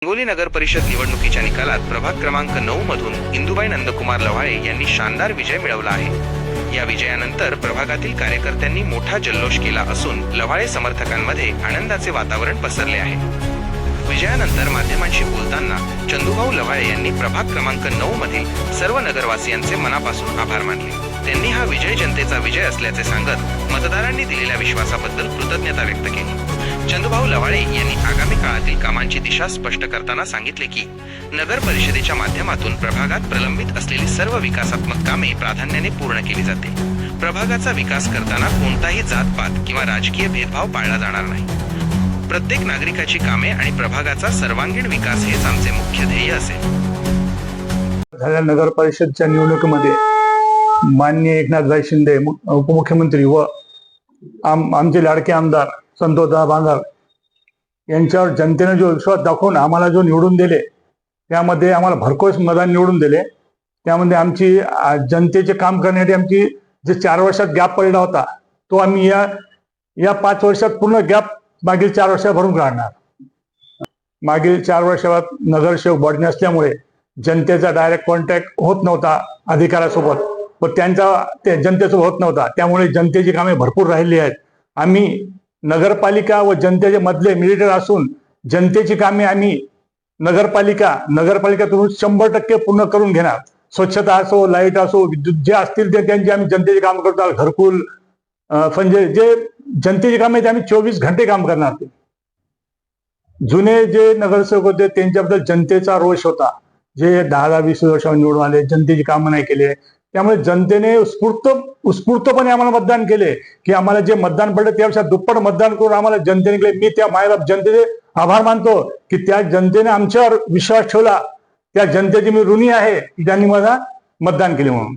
हिंगोली नगर परिषद निवडणुकीच्या निकालात प्रभाग क्रमांक 9 मधून इंदुबाई नंदकुमार लव्हाळे यांनी शानदार विजय मिळवला आहे। या विजयानंतर प्रभागातील कार्यकर्त्यांनी मोठा जल्लोष केला असून लव्हाळे समर्थकांमध्ये आनंदाचे वातावरण पसरले आहे। विजयानंतर माध्यमांशी बोलताना चंदूभाऊ लव्हाळे यांनी प्रभाग क्रमांक 9 मधील सर्व नगरवासियांचे मनापासून आभार मानले। त्यांनी हा विजय जनतेचा विजय असल्याचे सांगत मतदारांनी दिलेल्या विश्वासाबद्दल कृतज्ञता व्यक्त केली। चंदूभाऊ लव्हाळे यांनी आगामी काळातील कामांची दिशा स्पष्ट करताना सांगितले की नगर परिषदेच्या माध्यमातून प्रभागात प्रलंबित असलेली सर्व विकासात्मक कामे प्राधान्याने पूर्ण केली जाते। प्रभागाचा विकास करताना कोणताही जातपात किंवा राजकीय भेदभाव पाळला जाणार नाही। प्रत्येक नागरिकाची कामे आणि प्रभागाचा सर्वांगीण विकास हेच आमचे मुख्य ध्येय असेल। झालेल्या नगर परिषदच्या निवडणुकीमध्ये माननीय एकनाथभाई शिंदे उपमुख्यमंत्री व आमचे लाडके आमदार संतोषदादा बांगर यांच्यावर जनतेने जो विश्वास दाखवून आम्हाला जो निवडून दिले त्यामध्ये आम्हाला भरघोस मतांनी निवडून दिले। त्यामध्ये आमची जनतेचे काम करण्यासाठी आमची जे 4 वर्षात गॅप पडला होता तो आम्ही या 5 वर्षात पूर्ण गॅप मागील 4 वर्षात भरून काढणार। मागील 4 वर्षात नगरसेवक बढणे असल्यामुळे जनतेचा डायरेक्ट कॉन्टॅक्ट होत नव्हता अधिकाऱ्यासोबत व त्यांचा जनतेसोबत होत नव्हता, त्यामुळे जनतेची कामे भरपूर राहिली आहेत। आम्ही नगरपालिका व जनतेचे मधले मिडिएटर असून जनतेची कामे आम्ही नगरपालिकेतून 100% पूर्ण करून घेणार। स्वच्छता असो, लाईट असो, विद्युत जे असतील ते त्यांची आम्ही जनतेची काम करतो। घरकुल म्हणजे जे जनतेची कामे ते आम्ही 24 घंटे काम करणार। जुने जे नगरसेवक होते त्यांच्याबद्दल जनतेचा रोष होता, जे 10-20 वर्षांनी निवडून आले, जनतेची कामं नाही केले। त्यामुळे जनतेने उत्स्फूर्तपणे आम्हाला मतदान केले की आम्हाला जे मतदान पडलं त्यापेक्षा दुप्पट मतदान करून आम्हाला जनतेने केले। मी त्या मायबाप जनतेचे आभार मानतो की त्या जनतेने आमच्यावर विश्वास ठेवला। त्या जनतेची मी ऋणी आहे की त्यांनी मला मतदान केले म्हणून।